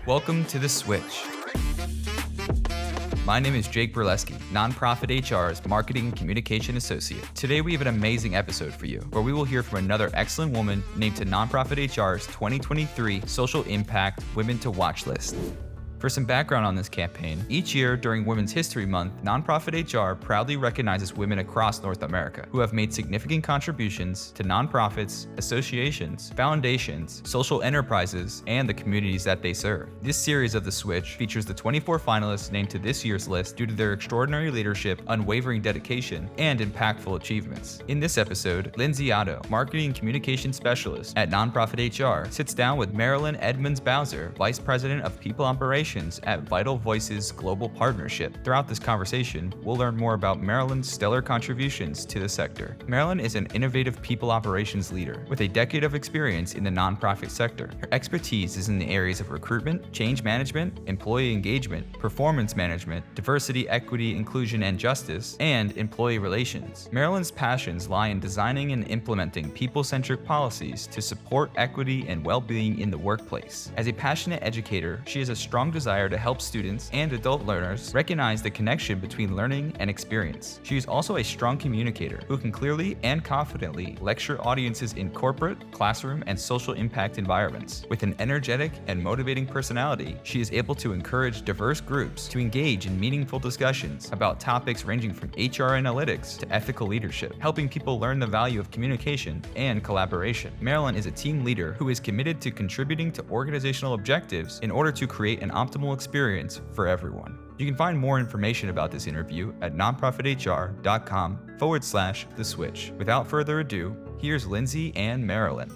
Welcome to The Switch. My name is Jake Burleski, Nonprofit HR's Marketing and Communication Associate. Today we have an amazing episode for you, where we will hear from another excellent woman named to Nonprofit HR's 2023 Social Impact Women to Watch list. For some background on this campaign, each year during Women's History Month, Nonprofit HR proudly recognizes women across North America who have made significant contributions to nonprofits, associations, foundations, social enterprises, and the communities that they serve. This series of The Switch features the 24 finalists named to this year's list due to their extraordinary leadership, unwavering dedication, and impactful achievements. In this episode, Lindsey Otto, Marketing and Communication Specialist at Nonprofit HR, sits down with Marilyn Edmunds Bowser, Vice President of People Operations at Vital Voices Global Partnership. Throughout this conversation, we'll learn more about Marilyn's stellar contributions to the sector. Marilyn is an innovative people operations leader with a decade of experience in the nonprofit sector. Her expertise is in the areas of recruitment, change management, employee engagement, performance management, diversity, equity, inclusion, and justice, and employee relations. Marilyn's passions lie in designing and implementing people-centric policies to support equity and well-being in the workplace. As a passionate educator, she has a strong desire to help students and adult learners recognize the connection between learning and experience. She is also a strong communicator who can clearly and confidently lecture audiences in corporate, classroom, and social impact environments. With an energetic and motivating personality, she is able to encourage diverse groups to engage in meaningful discussions about topics ranging from HR analytics to ethical leadership, helping people learn the value of communication and collaboration. Marilyn is a team leader who is committed to contributing to organizational objectives in order to create an optimal experience for everyone. You can find more information about this interview at nonprofithr.com/The Switch. Without further ado, here's Lindsey and Marilyn.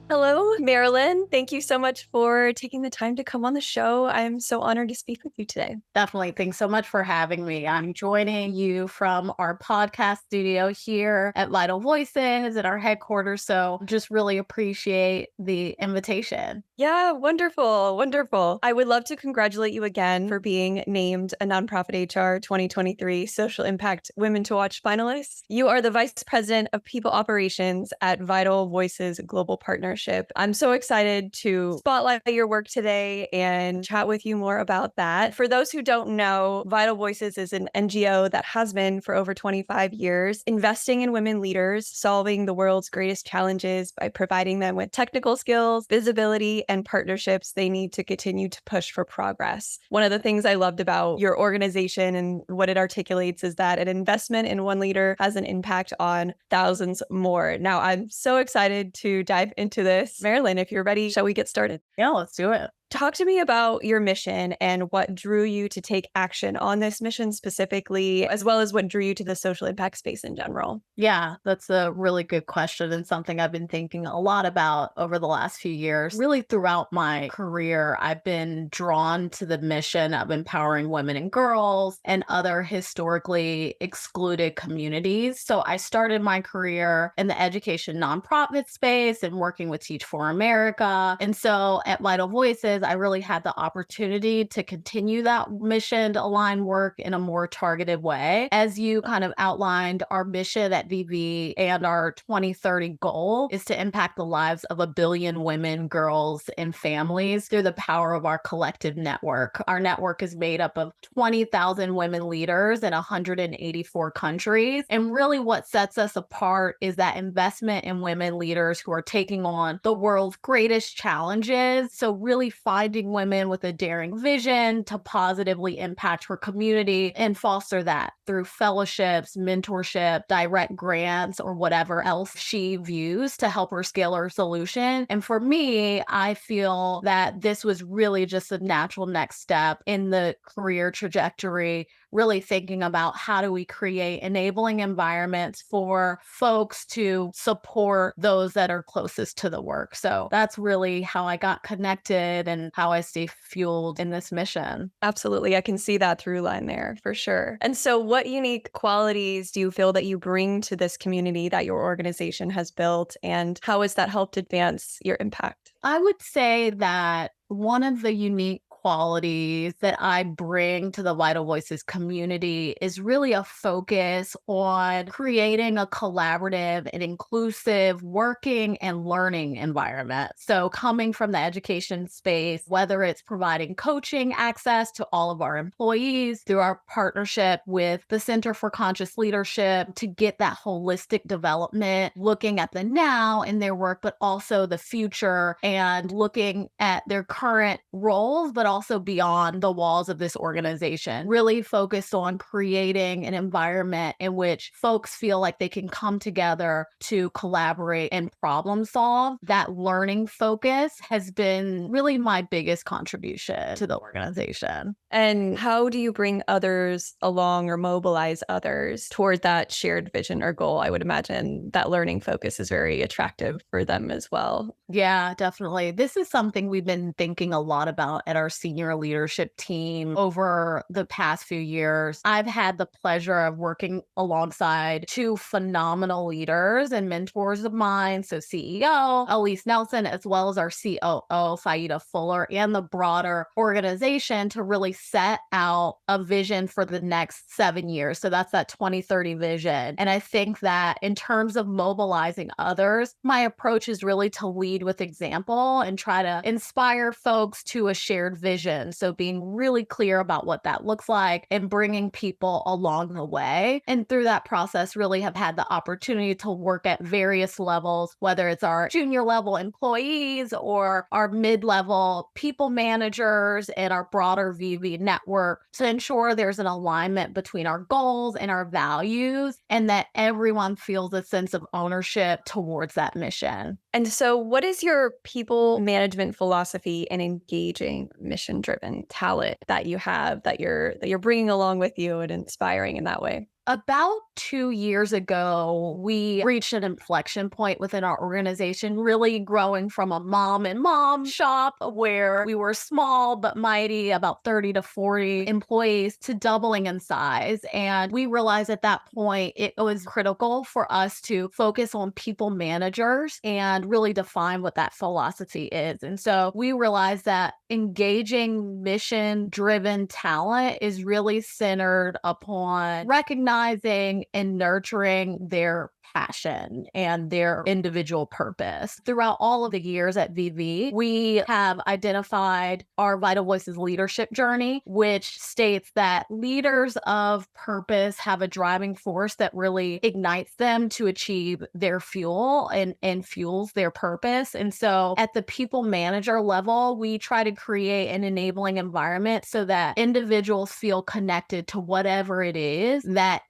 Hello, Marilyn. Thank you so much for taking the time to come on the show. I'm so honored to speak with you today. Definitely. Thanks so much for having me. I'm joining you from our podcast studio here at Vital Voices at our headquarters. So just really appreciate the invitation. Yeah, wonderful. Wonderful. I would love to congratulate you again for being named a Nonprofit HR 2023 Social Impact Women to Watch finalist. You are the Vice President of People Operations at Vital Voices Global Partnership. I'm so excited to spotlight your work today and chat with you more about that. For those who don't know, Vital Voices is an NGO that has been for over 25 years, investing in women leaders, solving the world's greatest challenges by providing them with technical skills, visibility, and partnerships they need to continue to push for progress. One of the things I loved about your organization and what it articulates is that an investment in one leader has an impact on thousands more. Now, I'm so excited to dive into this. Marilyn, if you're ready, shall we get started? Yeah, let's do it. Talk to me about your mission and what drew you to take action on this mission specifically, as well as what drew you to the social impact space in general. Yeah, that's a really good question and something I've been thinking a lot about over the last few years. Really throughout my career, I've been drawn to the mission of empowering women and girls and other historically excluded communities. So I started my career in the education nonprofit space and working with Teach for America. And so at Vital Voices, I really had the opportunity to continue that mission to align work in a more targeted way. As you kind of outlined, our mission at VV and our 2030 goal is to impact the lives of 1 billion women, girls, and families through the power of our collective network. Our network is made up of 20,000 women leaders in 184 countries. And really what sets us apart is that investment in women leaders who are taking on the world's greatest challenges. So really finding women with a daring vision to positively impact her community and foster that through fellowships, mentorship, direct grants, or whatever else she views to help her scale her solution. And for me, I feel that this was really just a natural next step in the career trajectory, really thinking about how do we create enabling environments for folks to support those that are closest to the work. So that's really how I got connected and how I stay fueled in this mission. Absolutely. I can see that through line there for sure. And so what unique qualities do you feel that you bring to this community that your organization has built, and how has that helped advance your impact? I would say that one of the unique qualities that I bring to the Vital Voices community is really a focus on creating a collaborative and inclusive working and learning environment. So coming from the education space, whether it's providing coaching access to all of our employees through our partnership with the Center for Conscious Leadership to get that holistic development, looking at the now in their work, but also the future and looking at their current roles, but also beyond the walls of this organization, really focused on creating an environment in which folks feel like they can come together to collaborate and problem solve. That learning focus has been really my biggest contribution to the organization. And how do you bring others along or mobilize others toward that shared vision or goal? I would imagine that learning focus is very attractive for them as well. Yeah, definitely. This is something we've been thinking a lot about at our senior leadership team over the past few years. I've had the pleasure of working alongside two phenomenal leaders and mentors of mine. So CEO Elise Nelson, as well as our COO Saida Fuller, and the broader organization to really set out a vision for the next 7 years. So that's that 2030 vision. And I think that in terms of mobilizing others, my approach is really to lead with example and try to inspire folks to a shared vision. So being really clear about what that looks like and bringing people along the way. And through that process, really have had the opportunity to work at various levels, whether it's our junior level employees or our mid-level people managers and our broader VV network to ensure there's an alignment between our goals and our values and that everyone feels a sense of ownership towards that mission. And so what is your people management philosophy in engaging mission-driven talent that you have that you're bringing along with you and inspiring in that way? About 2 years ago, we reached an inflection point within our organization, really growing from a mom and mom shop where we were small but mighty, about 30 to 40 employees, to doubling in size. And we realized at that point it was critical for us to focus on people managers and really define what that philosophy is. And so we realized that engaging mission-driven talent is really centered upon recognizing and nurturing their passion and their individual purpose. Throughout all of the years at VV, we have identified our Vital Voices leadership journey, which states that leaders of purpose have a driving force that really ignites them to achieve their fuel and fuels their purpose. And so at the people manager level, we try to create an enabling environment so that individuals feel connected to whatever it is that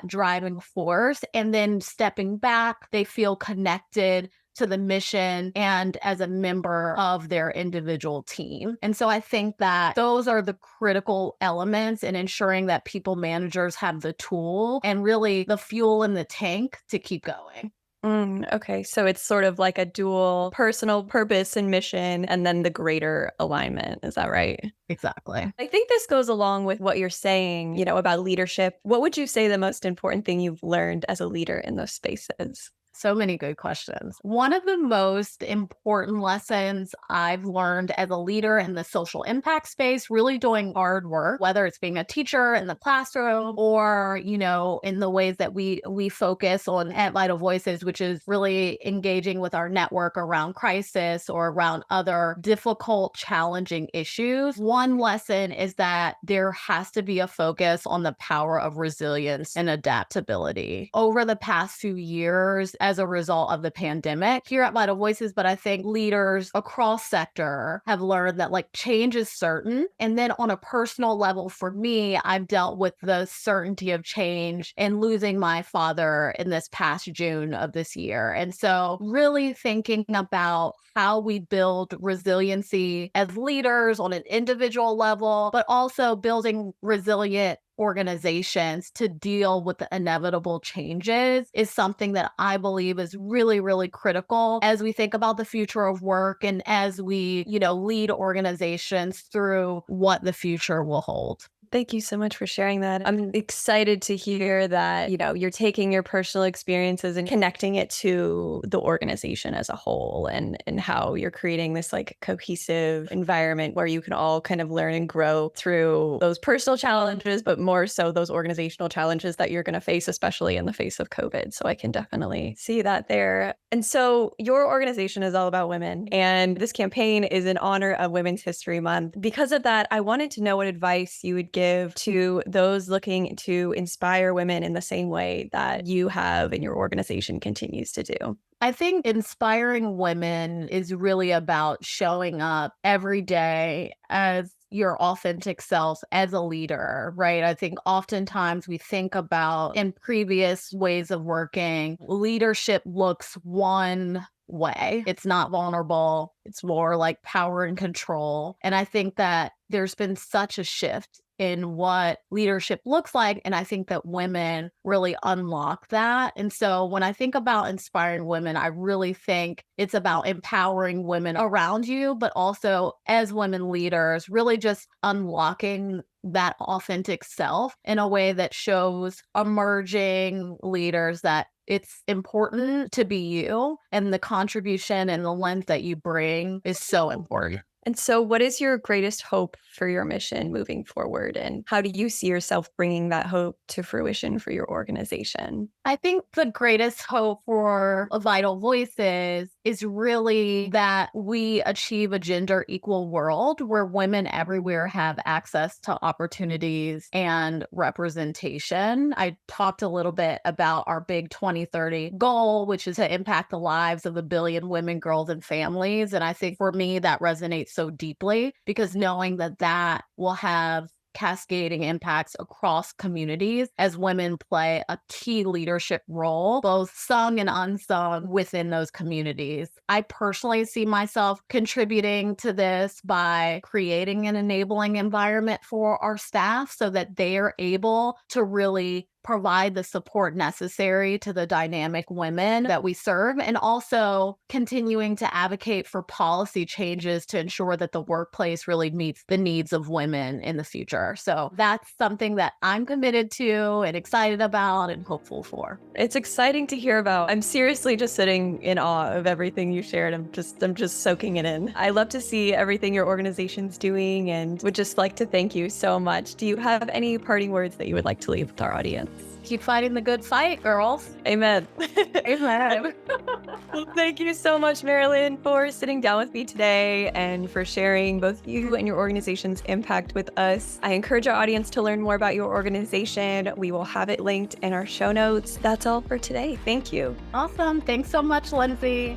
driving force. And then stepping back, they feel connected to the mission and as a member of their individual team. And so I think that those are the critical elements in ensuring that people managers have the tool and really the fuel in the tank to keep going. Okay, so it's sort of like a dual personal purpose and mission and then the greater alignment. Is that right? Exactly. I think this goes along with what you're saying, about leadership. What would you say the most important thing you've learned as a leader in those spaces? So many good questions. One of the most important lessons I've learned as a leader in the social impact space, really doing hard work, whether it's being a teacher in the classroom or, in the ways that we focus on at Vital Voices, which is really engaging with our network around crisis or around other difficult, challenging issues. One lesson is that there has to be a focus on the power of resilience and adaptability. Over the past few years, as a result of the pandemic here at Vital Voices, but I think leaders across sector have learned that change is certain. And then on a personal level, for me, I've dealt with the certainty of change and losing my father in this past June of this year. And so really thinking about how we build resiliency as leaders on an individual level, but also building resilient organizations to deal with the inevitable changes is something that I believe is really, really critical as we think about the future of work and as we, lead organizations through what the future will hold. Thank you so much for sharing that. I'm excited to hear that, you're taking your personal experiences and connecting it to the organization as a whole, and how you're creating this like cohesive environment where you can all kind of learn and grow through those personal challenges, but more so those organizational challenges that you're going to face, especially in the face of COVID. So I can definitely see that there. And so your organization is all about women, and this campaign is in honor of Women's History Month. Because of that, I wanted to know what advice you would give to those looking to inspire women in the same way that you have and your organization continues to do. I think inspiring women is really about showing up every day as your authentic self as a leader, right? I think oftentimes we think about in previous ways of working, leadership looks one way. It's not vulnerable. It's more like power and control. And I think that there's been such a shift in what leadership looks like. And I think that women really unlock that. And so when I think about inspiring women, I really think it's about empowering women around you, but also as women leaders, really just unlocking that authentic self in a way that shows emerging leaders that it's important to be you, and the contribution and the lens that you bring is so important. And so what is your greatest hope for your mission moving forward? And how do you see yourself bringing that hope to fruition for your organization? I think the greatest hope for Vital Voices is really that we achieve a gender equal world where women everywhere have access to opportunities and representation. I talked a little bit about our big 2030 goal, which is to impact the lives of 1 billion women, girls, and families. And I think for me, that resonates so deeply, because knowing that that will have cascading impacts across communities as women play a key leadership role, both sung and unsung, within those communities. I personally see myself contributing to this by creating an enabling environment for our staff so that they are able to really provide the support necessary to the dynamic women that we serve, and also continuing to advocate for policy changes to ensure that the workplace really meets the needs of women in the future. So that's something that I'm committed to and excited about and hopeful for. It's exciting to hear about. I'm seriously just sitting in awe of everything you shared. I'm just soaking it in. I love to see everything your organization's doing, and would just like to thank you so much. Do you have any parting words that you would like to leave with our audience? Keep fighting the good fight, girls. Amen. Amen. Well, thank you so much, Marilyn, for sitting down with me today and for sharing both you and your organization's impact with us. I encourage our audience to learn more about your organization. We will have it linked in our show notes. That's all for today. Thank you. Awesome. Thanks so much, Lindsey.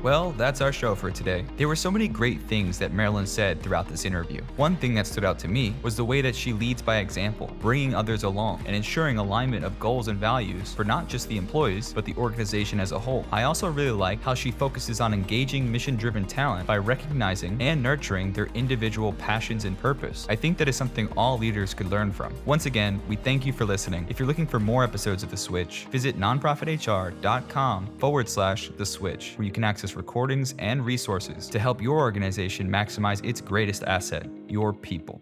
Well, that's our show for today. There were so many great things that Marilyn said throughout this interview. One thing that stood out to me was the way that she leads by example, bringing others along and ensuring alignment of goals and values for not just the employees, but the organization as a whole. I also really like how she focuses on engaging mission-driven talent by recognizing and nurturing their individual passions and purpose. I think that is something all leaders could learn from. Once again, we thank you for listening. If you're looking for more episodes of The Switch, visit nonprofithr.com/The Switch, where you can access recordings and resources to help your organization maximize its greatest asset, your people.